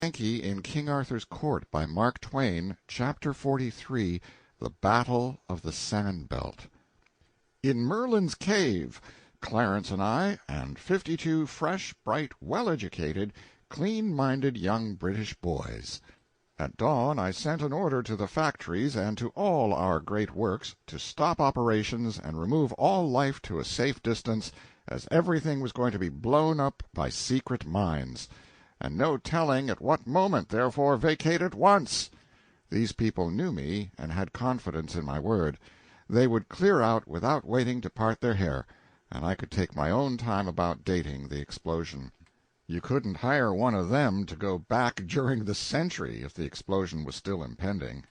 Yankee in King Arthur's Court by Mark Twain, Chapter 43, The Battle of the Sand Belt. In Merlin's Cave, Clarence and I, and 52 fresh, bright, well-educated, clean-minded young British boys. At dawn I sent an order to the factories and to all our great works to stop operations and remove all life to a safe distance, as everything was going to be blown up by secret mines, and no telling at what moment, therefore vacate at once. These people knew me and had confidence in my word. They would clear out without waiting to part their hair, and I could take my own time about dating the explosion. You couldn't hire one of them to go back during the century if the explosion was still impending.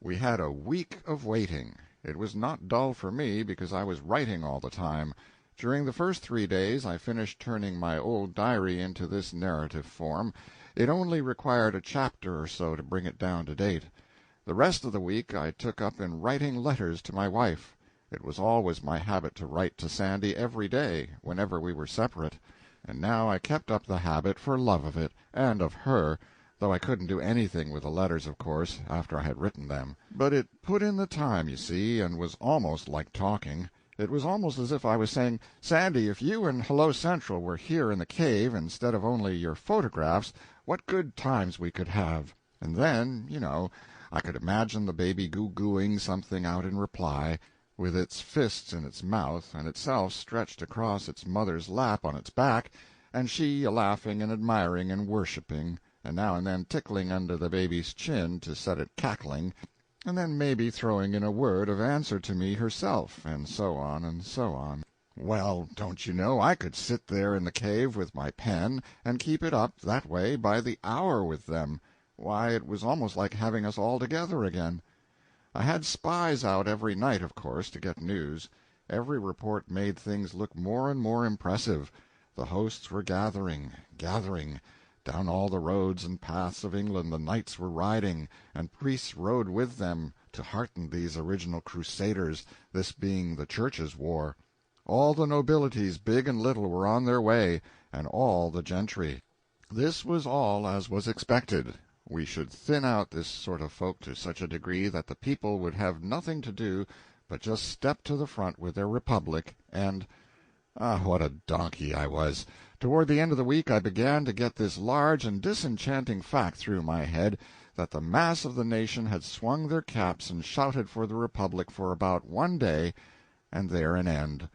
We had a week of waiting. It was not dull for me, because I was writing all the time. During the first 3 days I finished turning my old diary into this narrative form. It only required a chapter or so to bring it down to date. The rest of the week I took up in writing letters to my wife. It was always my habit to write to Sandy every day, whenever we were separate, and now I kept up the habit for love of it, and of her, though I couldn't do anything with the letters, of course, after I had written them. But it put in the time, you see, and was almost like talking. It was almost as if I was saying, "Sandy, if you and Hello Central were here in the cave instead of only your photographs, what good times we could have." And then, I could imagine the baby goo-gooing something out in reply, with its fists in its mouth and itself stretched across its mother's lap on its back, and she a-laughing and admiring and worshipping, and now and then tickling under the baby's chin to set it cackling, and then maybe throwing in a word of answer to me herself, and so on and so on. Well, don't you know, I could sit there in the cave with my pen and keep it up that way by the hour with them. Why, it was almost like having us all together again. I had spies out every night, of course, to get news. Every report made things look more and more impressive. The hosts were gathering. Down all the roads and paths of England the knights were riding, and priests rode with them to hearten these original crusaders, this being the Church's war. All the nobilities, big and little, were on their way, and all the gentry. This was all as was expected. We should thin out this sort of folk to such a degree that the people would have nothing to do but just step to the front with their republic, and what a donkey I was! Toward the end of the week I began to get this large and disenchanting fact through my head, that the mass of the nation had swung their caps and shouted for the republic for about 1 day, and there an end.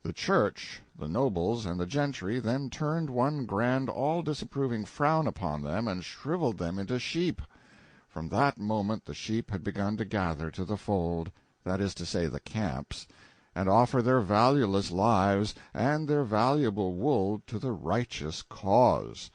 The Church, the nobles, and the gentry then turned one grand all-disapproving frown upon them and shriveled them into sheep. From that moment the sheep had begun to gather to the fold, that is to say the camps, and offer their valueless lives and their valuable wool to the righteous cause.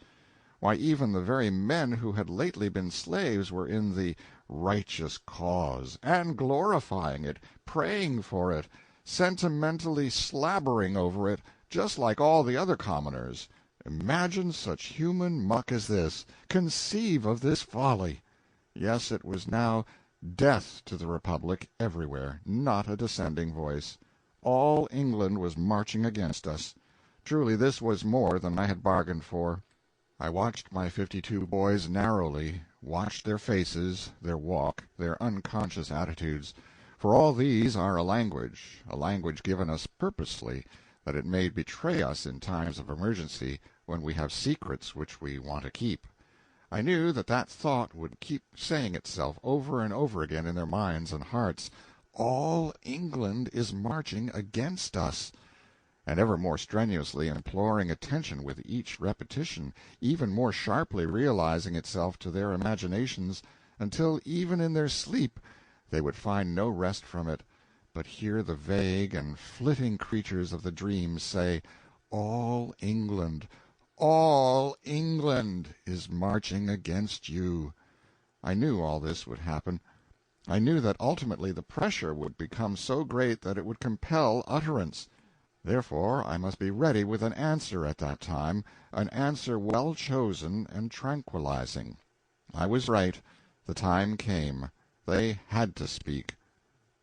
Why, even the very men who had lately been slaves were in the righteous cause, and glorifying it, praying for it, sentimentally slabbering over it, just like all the other commoners. Imagine such human muck as this! Conceive of this folly! Yes, it was now death to the republic everywhere, not a dissenting voice. All England was marching against us. Truly this was more than I had bargained for. I watched my 52 boys narrowly, watched their faces, their walk, their unconscious attitudes. For all these are a language given us purposely, that it may betray us in times of emergency, when we have secrets which we want to keep. I knew that that thought would keep saying itself over and over again in their minds and hearts, "All England is marching against us," and ever more strenuously imploring attention with each repetition, even more sharply realizing itself to their imaginations, until even in their sleep they would find no rest from it, but hear the vague and flitting creatures of the dream say, "All England, all England is marching against you." I knew all this would happen. I knew that ultimately the pressure would become so great that it would compel utterance. Therefore I must be ready with an answer at that time, an answer well chosen and tranquilizing. I was right. The time came. They had to speak.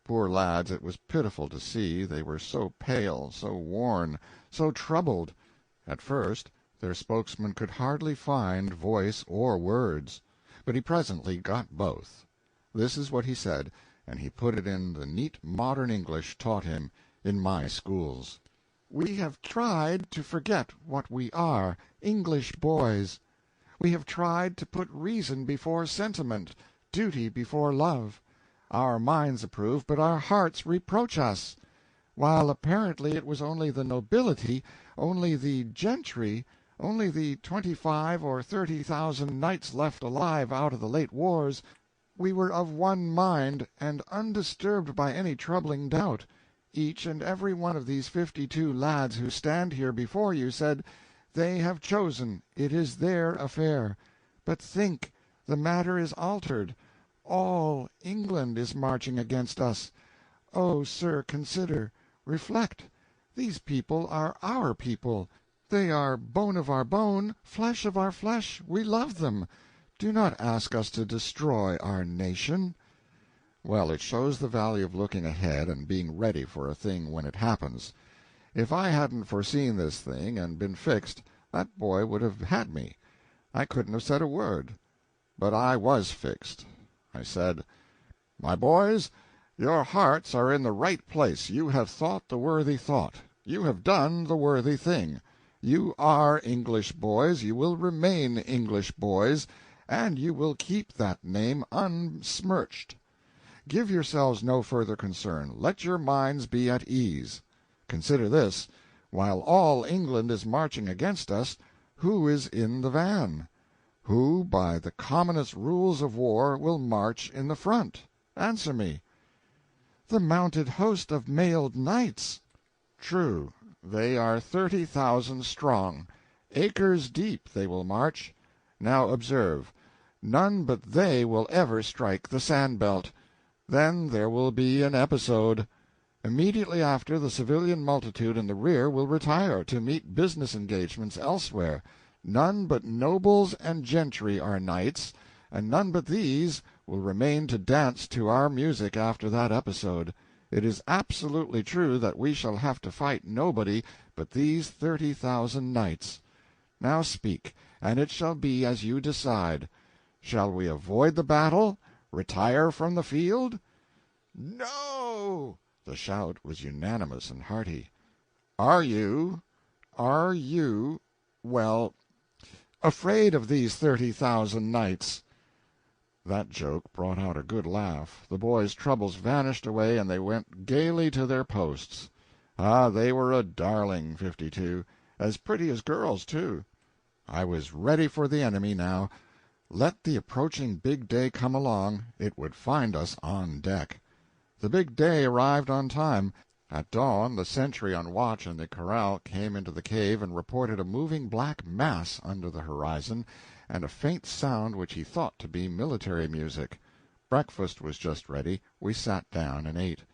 Poor lads, it was pitiful to see, they were so pale, so worn, so troubled. At first Their spokesman could hardly find voice or words, but he presently got both. This is what he said, and he put it in the neat modern English taught him in my schools. "We have tried to forget what we are, English boys. We have tried to put reason before sentiment, duty before love. Our minds approve, but our hearts reproach us. While apparently it was only the nobility, only the gentry, only the 25 or 30,000 knights left alive out of the late wars, we were of one mind, and undisturbed by any troubling doubt. Each and every one of these 52 lads who stand here before you said, 'They have chosen, it is their affair.' But think, the matter is altered. All England is marching against us. Oh, sir, consider, reflect. These people are our people. They are bone of our bone, flesh of our flesh. We love them. Do not ask us to destroy our nation." Well, it shows the value of looking ahead and being ready for a thing when it happens. If I hadn't foreseen this thing and been fixed, that boy would have had me. I couldn't have said a word. But I was fixed. I said, "My boys, your hearts are in the right place. You have thought the worthy thought. You have done the worthy thing. You are English boys. You will remain English boys, and you will keep that name unsmirched. Give yourselves no further concern. Let your minds be at ease. Consider this: while all England is marching against us, who is in the van? Who, by the commonest rules of war, will march in the front? Answer me." "The mounted host of mailed knights." "True. They are 30,000 strong. Acres deep they will march. Now observe. None but they will ever strike the sand-belt. Then there will be an episode. Immediately after, the civilian multitude in the rear will retire to meet business engagements elsewhere. None but nobles and gentry are knights, and none but these will remain to dance to our music after that episode. It is absolutely true that we shall have to fight nobody but these 30,000 knights. Now speak, and it shall be as you decide. Shall we avoid the battle? Retire from the field?" "No!" The shout was unanimous and hearty. "Are you, well, afraid of these 30,000 knights?" That joke brought out a good laugh. The boys' troubles vanished away, and they went gaily to their posts. Ah, they were a darling, 52. As pretty as girls, too. I was ready for the enemy now. Let the approaching big day come along, it would find us on deck. The big day arrived on time. At dawn the sentry on watch in the corral came into the cave and reported a moving black mass under the horizon, and a faint sound which he thought to be military music. Breakfast was just ready. We sat down and ate.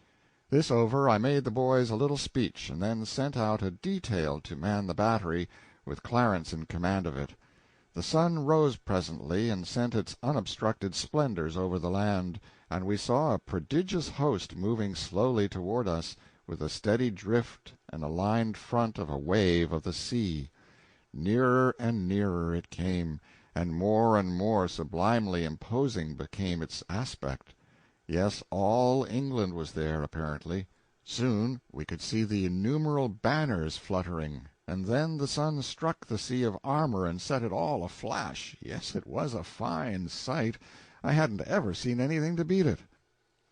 This over, I made the boys a little speech, and then sent out a detail to man the battery, with Clarence in command of it. The sun rose presently and sent its unobstructed splendors over the land, and we saw a prodigious host moving slowly toward us, with a steady drift and a lined front of a wave of the sea. Nearer and nearer it came, and more sublimely imposing became its aspect. Yes, all England was there, apparently. Soon we could see the innumerable banners fluttering, and then the sun struck the sea of armor and set it all aflash. Yes, it was a fine sight. I hadn't ever seen anything to beat it.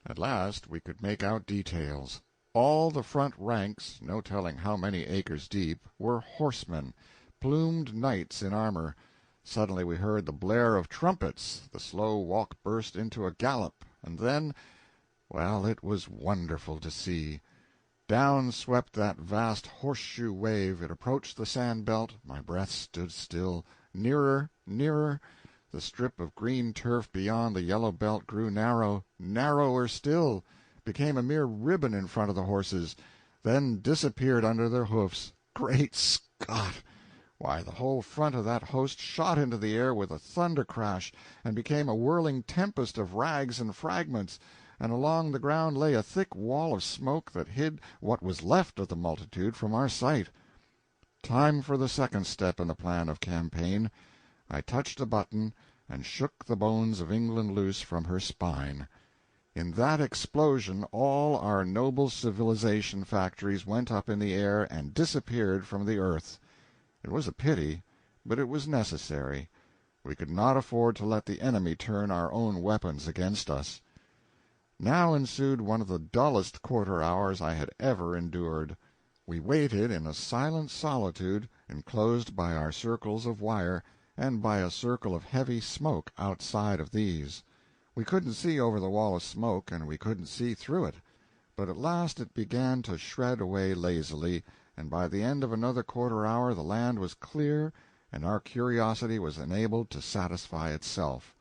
At last we could make out details. All the front ranks, no telling how many acres deep, were horsemen, plumed knights in armor. Suddenly we heard the blare of trumpets, the slow walk burst into a gallop, and then, well, it was wonderful to see. Down swept that vast horseshoe wave. It approached the sand-belt. My breath stood still. Nearer, nearer. The strip of green turf beyond the yellow belt grew narrow, narrower still, became a mere ribbon in front of the horses, then disappeared under their hoofs. Great Scott! Why, the whole front of that host shot into the air with a thunder crash, and became a whirling tempest of rags and fragments, and along the ground lay a thick wall of smoke that hid what was left of the multitude from our sight. Time for the second step in the plan of campaign. I touched a button and shook the bones of England loose from her spine. In that explosion all our noble civilization factories went up in the air and disappeared from the earth. It was a pity, but it was necessary. We could not afford to let the enemy turn our own weapons against us. Now ensued one of the dullest quarter-hours I had ever endured. We waited in a silent solitude, enclosed by our circles of wire, and by a circle of heavy smoke outside of these. We couldn't see over the wall of smoke, and we couldn't see through it. But at last it began to shred away lazily, and by the end of another quarter-hour the land was clear, and our curiosity was enabled to satisfy itself.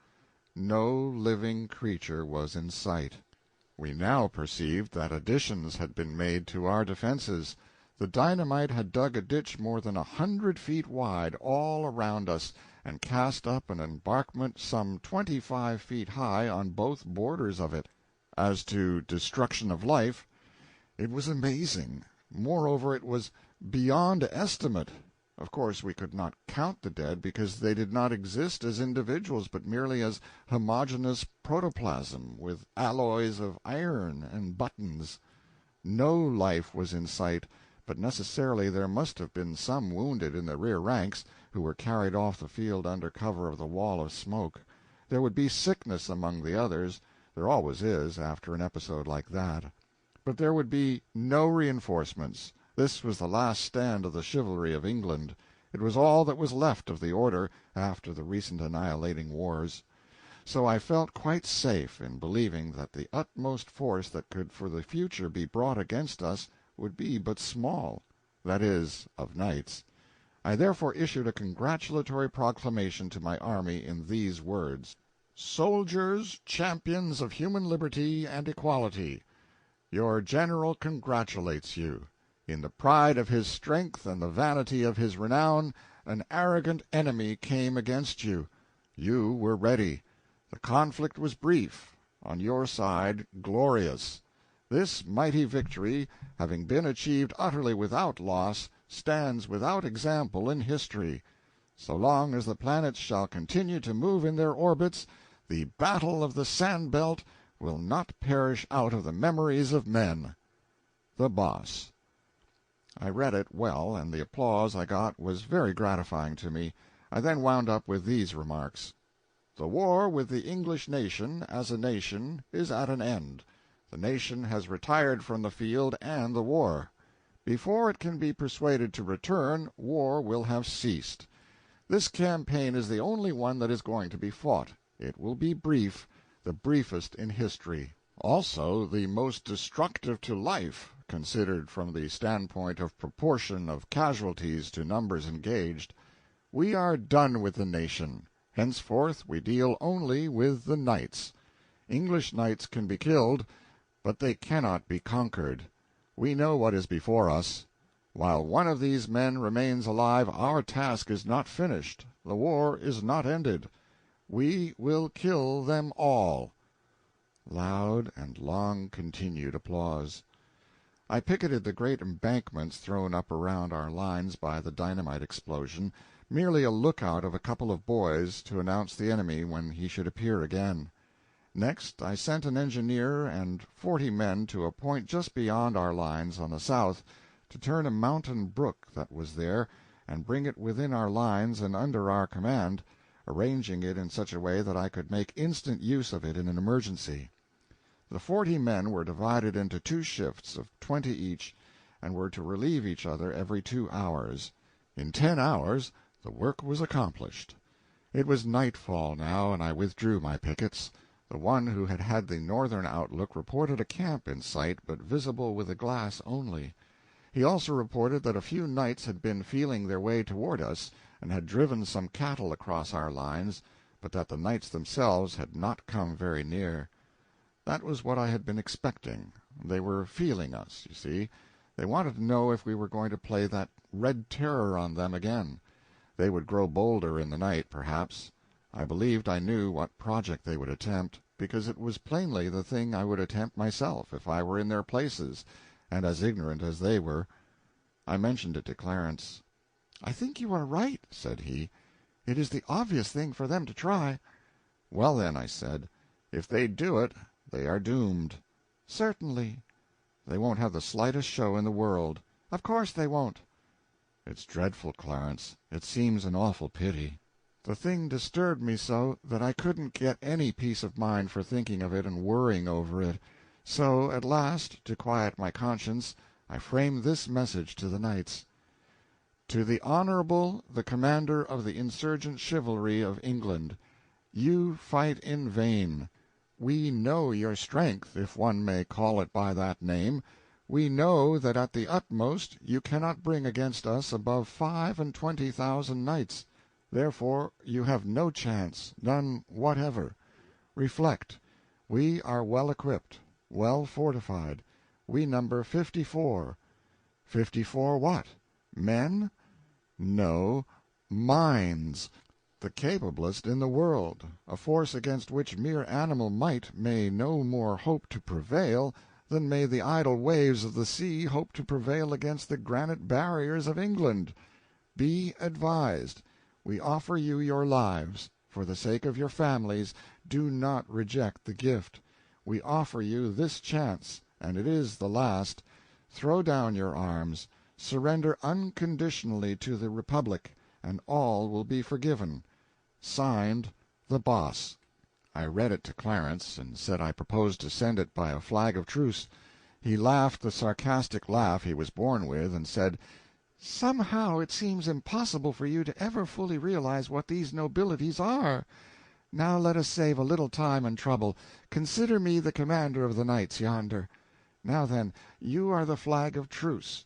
No living creature was in sight. We now perceived that additions had been made to our defenses. The dynamite had dug a ditch more than 100 feet wide all around us, and cast up an embankment some 25 feet high on both borders of it. As to destruction of life, it was amazing. Moreover, it was beyond estimate. Of course, we could not count the dead, because they did not exist as individuals, but merely as homogeneous protoplasm, with alloys of iron and buttons. No life was in sight, but necessarily there must have been some wounded in the rear ranks, who were carried off the field under cover of the wall of smoke. There would be sickness among the others. There always is, after an episode like that. But there would be no reinforcements. This was the last stand of the chivalry of England. It was all that was left of the order after the recent annihilating wars. So I felt quite safe in believing that the utmost force that could for the future be brought against us would be but small, that is, of knights. I therefore issued a congratulatory proclamation to my army in these words: "Soldiers, champions of human liberty and equality, your general congratulates you. In the pride of his strength and the vanity of his renown, an arrogant enemy came against you. You were ready. The conflict was brief, on your side glorious. This mighty victory, having been achieved utterly without loss, stands without example in history. So long as the planets shall continue to move in their orbits, the Battle of the Sand Belt will not perish out of the memories of men. The Boss." I read it well, and the applause I got was very gratifying to me. I then wound up with these remarks: "The war with the English nation, as a nation, is at an end. The nation has retired from the field and the war. Before it can be persuaded to return, war will have ceased. This campaign is the only one that is going to be fought. It will be brief, the briefest in history. Also the most destructive to life, considered from the standpoint of proportion of casualties to numbers engaged. We are done with the nation. Henceforth we deal only with the knights. English knights can be killed, but they cannot be conquered. We know what is before us. While one of these men remains alive, our task is not finished. The war is not ended. We will kill them all." Loud and long-continued applause. I picketed the great embankments thrown up around our lines by the dynamite explosion, merely a lookout of a couple of boys to announce the enemy when he should appear again. Next I sent an engineer and 40 men to a point just beyond our lines on the south, to turn a mountain brook that was there and bring it within our lines and under our command, arranging it in such a way that I could make instant use of it in an emergency. The 40 men were divided into 2 shifts of 20 each, and were to relieve each other every 2 hours. In 10 hours the work was accomplished. It was nightfall now, and I withdrew my pickets. The one who had had the northern outlook reported a camp in sight, but visible with a glass only. He also reported that a few knights had been feeling their way toward us, and had driven some cattle across our lines, but that the knights themselves had not come very near. That was what I had been expecting. They were feeling us, you see. They wanted to know if we were going to play that red terror on them again. They would grow bolder in the night, perhaps. I believed I knew what project they would attempt, because it was plainly the thing I would attempt myself if I were in their places, and as ignorant as they were. I mentioned it to Clarence. "I think you are right," said he. "It is the obvious thing for them to try." "Well, then," I said, "if they do it they are doomed." "Certainly." "They won't have the slightest show in the world." "Of course they won't." "It's dreadful, Clarence. It seems an awful pity." The thing disturbed me so that I couldn't get any peace of mind for thinking of it and worrying over it. So, at last, to quiet my conscience, I framed this message to the knights: "To the Honorable, the Commander of the Insurgent Chivalry of England, you fight in vain. We know your strength, if one may call it by that name. We know that at the utmost you cannot bring against us above 25,000 knights. Therefore you have no chance, none whatever. Reflect. We are well equipped, well fortified. We number 54. 54 what? Men? No, minds, the capablest in the world, a force against which mere animal might may no more hope to prevail than may the idle waves of the sea hope to prevail against the granite barriers of England. Be advised. We offer you your lives. For the sake of your families, do not reject the gift. We offer you this chance, and it is the last. Throw down your arms. Surrender unconditionally to the Republic, and all will be forgiven. Signed, The Boss." I read it to Clarence, and said I proposed to send it by a flag of truce. He laughed the sarcastic laugh he was born with, and said, "Somehow it seems impossible for you to ever fully realize what these nobilities are. Now let us save a little time and trouble. Consider me the commander of the knights yonder. Now then, you are the flag of truce.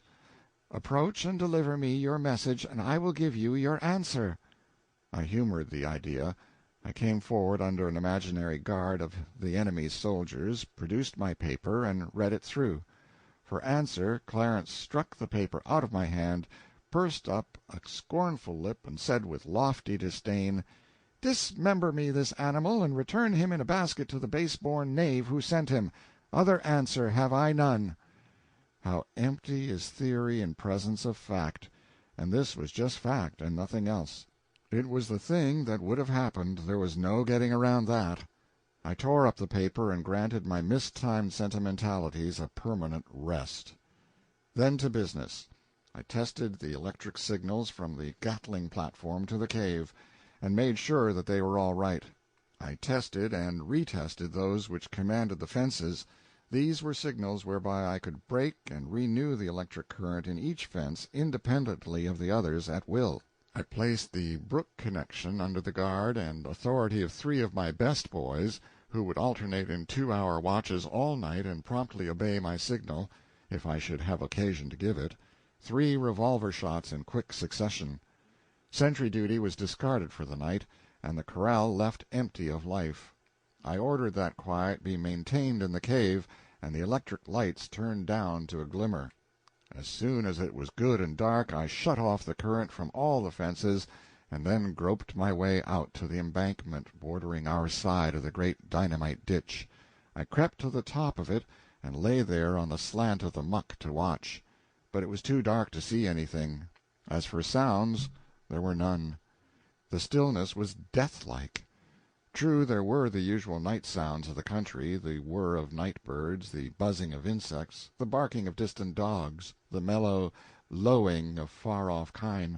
Approach and deliver me your message, and I will give you your answer." I humored the idea. I came forward under an imaginary guard of the enemy's soldiers, produced my paper, and read it through. For answer, Clarence struck the paper out of my hand, pursed up a scornful lip, and said with lofty disdain, "Dismember me this animal, and return him in a basket to the base-born knave who sent him. Other answer have I none." How empty is theory in presence of fact! And this was just fact, and nothing else. It was the thing that would have happened. There was no getting around that. I tore up the paper and granted my mistimed sentimentalities a permanent rest. Then to business. I tested the electric signals from the Gatling platform to the cave, and made sure that they were all right. I tested and retested those which commanded the fences. These were signals whereby I could break and renew the electric current in each fence independently of the others at will. I placed the brook connection under the guard and authority of 3 of my best boys, who would alternate in 2-hour watches all night and promptly obey my signal, if I should have occasion to give it, 3 revolver shots in quick succession. Sentry duty was discarded for the night, and the corral left empty of life. I ordered that quiet be maintained in the cave, and the electric lights turned down to a glimmer. As soon as it was good and dark, I shut off the current from all the fences, and then groped my way out to the embankment bordering our side of the great dynamite ditch. I crept to the top of it, and lay there on the slant of the muck to watch. But it was too dark to see anything. As for sounds, there were none. The stillness was deathlike. True, there were the usual night sounds of the country, the whir of night birds, the buzzing of insects, the barking of distant dogs, the mellow lowing of far-off kine.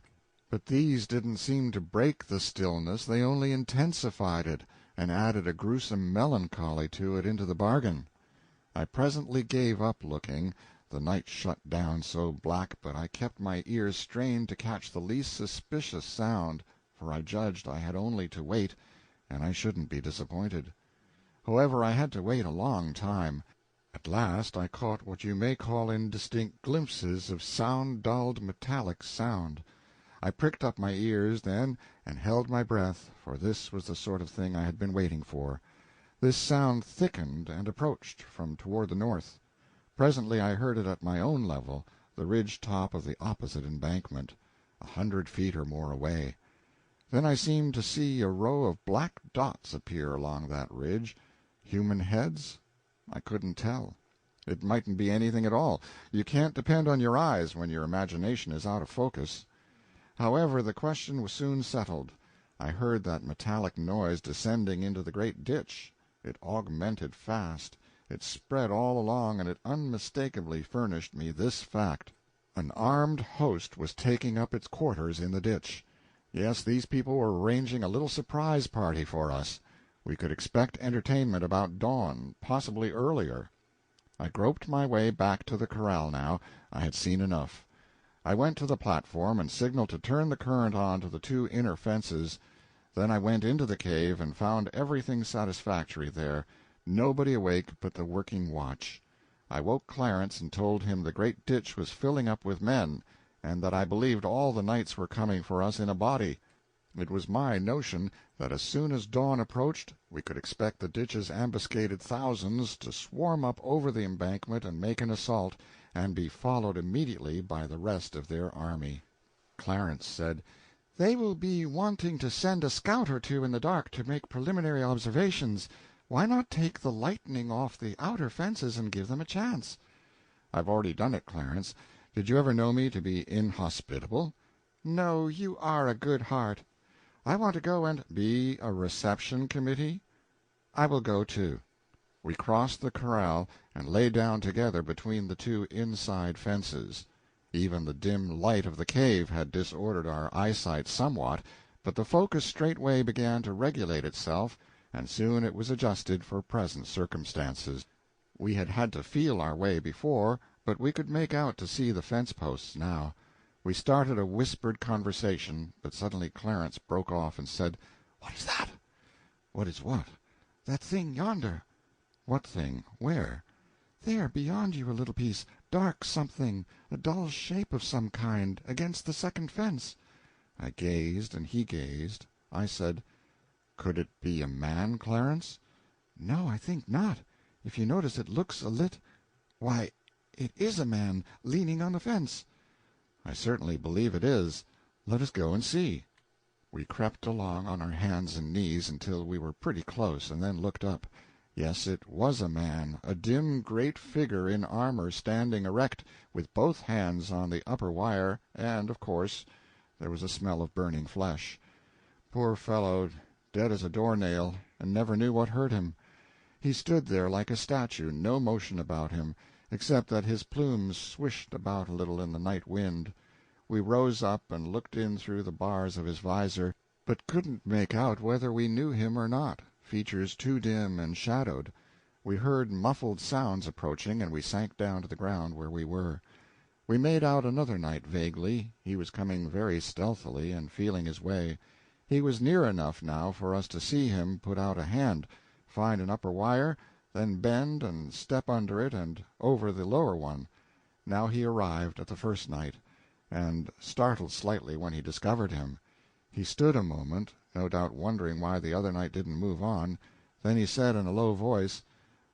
But these didn't seem to break the stillness, they only intensified it, and added a gruesome melancholy to it into the bargain. I presently gave up looking, the night shut down so black, but I kept my ears strained to catch the least suspicious sound, for I judged I had only to wait, and I shouldn't be disappointed. However, I had to wait a long time. At last I caught what you may call indistinct glimpses of sound-dulled metallic sound. I pricked up my ears then and held my breath, for this was the sort of thing I had been waiting for. This sound thickened and approached from toward the north. Presently I heard it at my own level, the ridge top of the opposite embankment, 100 feet or more away. Then I seemed to see a row of black dots appear along that ridge. Human heads? I couldn't tell. It mightn't be anything at all. You can't depend on your eyes when your imagination is out of focus. However, the question was soon settled. I heard that metallic noise descending into the great ditch. It augmented fast. It spread all along, and it unmistakably furnished me this fact: an armed host was taking up its quarters in the ditch. Yes, these people were arranging a little surprise party for us. We could expect entertainment about dawn, possibly earlier. I groped my way back to the corral now. I had seen enough. I went to the platform and signaled to turn the current on to the two inner fences. Then I went into the cave and found everything satisfactory there, nobody awake but the working watch. I woke Clarence and told him the great ditch was filling up with men, and that I believed all the knights were coming for us in a body. It was my notion that as soon as dawn approached we could expect the ditch's ambuscaded thousands to swarm up over the embankment and make an assault, and be followed immediately by the rest of their army. Clarence said, "They will be wanting to send a scout or two in the dark to make preliminary observations. Why not take the lightning off the outer fences and give them a chance?" "I've already done it, Clarence. Did you ever know me to be inhospitable?" "No, you are a good heart. I want to go and—" "Be a reception committee?" "I will go, too." We crossed the corral and lay down together between the two inside fences. Even the dim light of the cave had disordered our eyesight somewhat, but the focus straightway began to regulate itself, and soon it was adjusted for present circumstances. We had had to feel our way before, but we could make out to see the fence-posts now. We started a whispered conversation, but suddenly Clarence broke off and said, "What is that?" "What is what?" "That thing yonder." "What thing? Where?" "There, beyond you a little piece. Dark something, a dull shape of some kind, against the second fence." I gazed, and he gazed. I said, "Could it be a man, Clarence?" "No, I think not. If you notice, it looks a Why, it is a man, leaning on the fence." "I certainly believe it is. Let us go and see." We crept along on our hands and knees until we were pretty close, and then looked up. Yes, it was a man, a dim great figure in armor, standing erect, with both hands on the upper wire, and, of course, there was a smell of burning flesh. Poor fellow, dead as a door-nail, and never knew what hurt him. He stood there like a statue, no motion about him, except that his plumes swished about a little in the night wind. We rose up and looked in through the bars of his visor, but couldn't make out whether we knew him or not, features too dim and shadowed. We heard muffled sounds approaching, and we sank down to the ground where we were. We made out another knight vaguely. He was coming very stealthily, and feeling his way. He was near enough now for us to see him put out a hand, find an upper wire, then bend and step under it and over the lower one. Now he arrived at the first knight, and startled slightly when he discovered him. He stood a moment, no doubt wondering why the other knight didn't move on. Then he said in a low voice,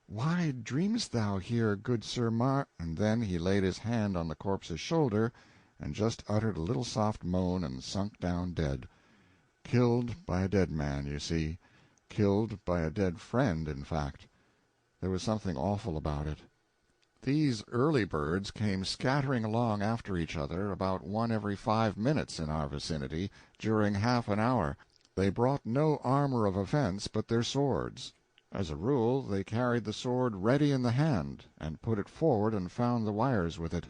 "Why dreamest thou here, good Sir Mar—" And then he laid his hand on the corpse's shoulder, and just uttered a little soft moan and sunk down dead. Killed by a dead man, you see. Killed by a dead friend, in fact. There was something awful about it. These early birds came scattering along after each other, about one every 5 minutes in our vicinity, during half an hour. They brought no armor of offense but their swords. As a rule, they carried the sword ready in the hand, and put it forward and found the wires with it.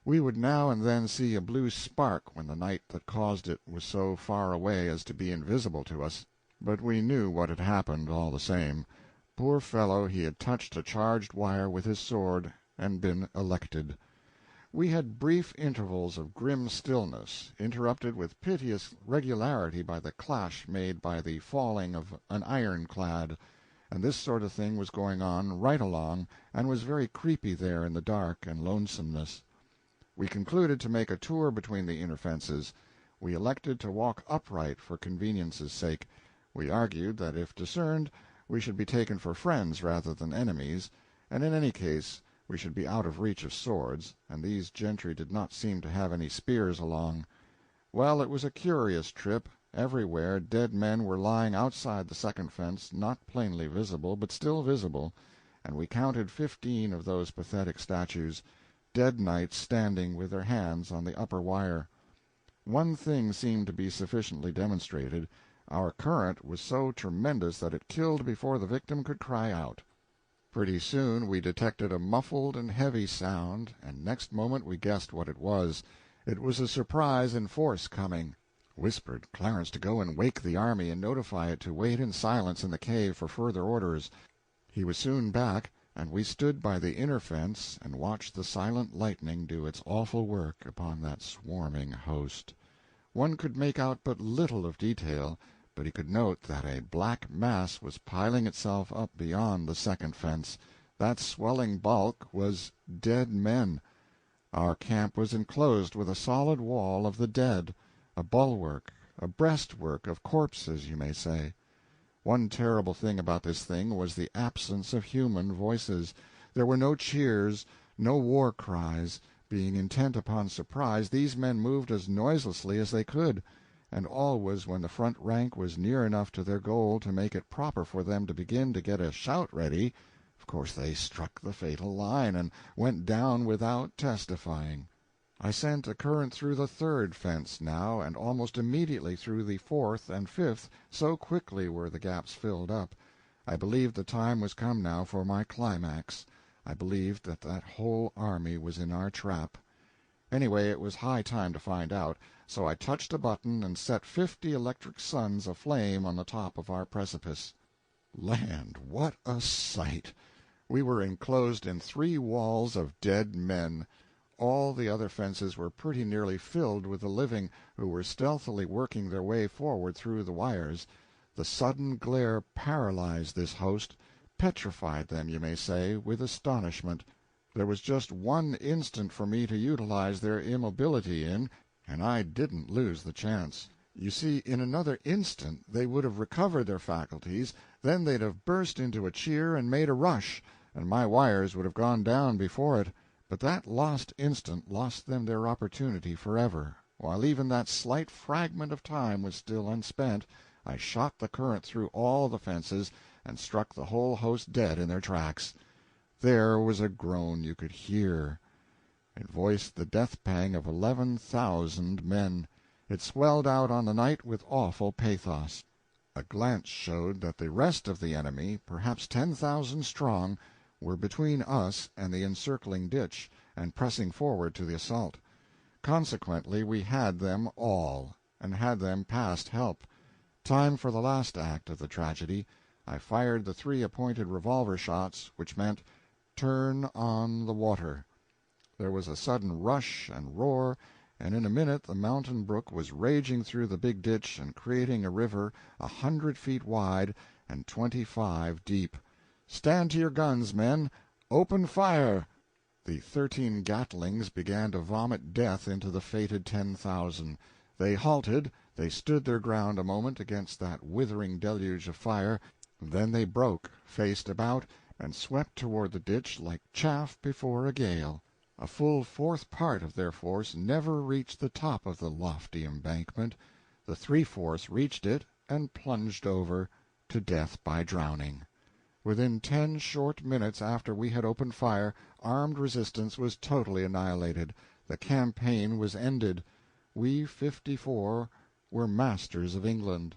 We would now and then see a blue spark when the knight that caused it was so far away as to be invisible to us, but we knew what had happened all the same. Poor fellow, he had touched a charged wire with his sword and been elected. We had brief intervals of grim stillness, interrupted with piteous regularity by the clash made by the falling of an ironclad, and this sort of thing was going on right along, and was very creepy there in the dark and lonesomeness. We concluded to make a tour between the inner fences. We elected to walk upright for convenience's sake. We argued that if discerned, we should be taken for friends rather than enemies, and in any case we should be out of reach of swords, and these gentry did not seem to have any spears along. Well, it was a curious trip. Everywhere dead men were lying outside the second fence, not plainly visible, but still visible, and we counted 15 of those pathetic statues, dead knights standing with their hands on the upper wire. One thing seemed to be sufficiently demonstrated: our current was so tremendous that it killed before the victim could cry out. Pretty soon we detected a muffled and heavy sound, and next moment we guessed what it was. It was a surprise in force coming. Whispered Clarence to go and wake the army and notify it to wait in silence in the cave for further orders. He was soon back, and we stood by the inner fence and watched the silent lightning do its awful work upon that swarming host. One could make out but little of detail, but he could note that a black mass was piling itself up beyond the second fence. That swelling bulk was dead men. Our camp was enclosed with a solid wall of the dead, a bulwark, a breastwork of corpses, you may say. One terrible thing about this thing was the absence of human voices. There were no cheers, no war cries. Being intent upon surprise, these men moved as noiselessly as they could, and always when the front rank was near enough to their goal to make it proper for them to begin to get a shout ready, of course they struck the fatal line and went down without testifying. I sent a current through the third fence now, and almost immediately through the fourth and fifth, so quickly were the gaps filled up. I believed the time was come now for my climax. I believed that that whole army was in our trap. Anyway, it was high time to find out, so I touched a button and set 50 electric suns aflame on the top of our precipice. Land, what a sight! We were enclosed in 3 walls of dead men. All the other fences were pretty nearly filled with the living, who were stealthily working their way forward through the wires. The sudden glare paralyzed this host, petrified them, you may say, with astonishment. There was just 1 instant for me to utilize their immobility in, and I didn't lose the chance. You see, in another instant they would have recovered their faculties, then they'd have burst into a cheer and made a rush, and my wires would have gone down before it. But that lost instant lost them their opportunity forever. While even that slight fragment of time was still unspent, I shot the current through all the fences and struck the whole host dead in their tracks. There was a groan you could hear. It voiced the death-pang of 11,000 men. It swelled out on the night with awful pathos. A glance showed that the rest of the enemy, perhaps 10,000 strong, were between us and the encircling ditch, and pressing forward to the assault. Consequently, we had them all, and had them past help. Time for the last act of the tragedy. I fired the 3 appointed revolver shots, which meant, "Turn on the water." There was a sudden rush and roar, and in a minute the mountain brook was raging through the big ditch and creating a river 100 feet wide and 25 deep. "Stand to your guns, men! Open fire!" The 13 Gatlings began to vomit death into the fated 10,000. They halted, they stood their ground a moment against that withering deluge of fire, then they broke, faced about, and swept toward the ditch like chaff before a gale. A full 1/4 part of their force never reached the top of the lofty embankment. The 3/4 reached it and plunged over, to death by drowning. Within 10 short minutes after we had opened fire, armed resistance was totally annihilated. The campaign was ended. We 54 were masters of England.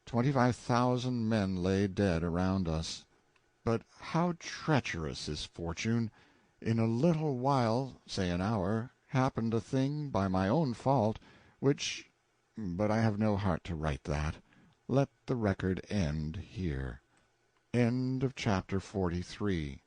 25,000 men lay dead around us. But how treacherous is fortune! In a little while, say an hour, happened a thing by my own fault, but I have no heart to write that. Let the record end here. End of chapter 43.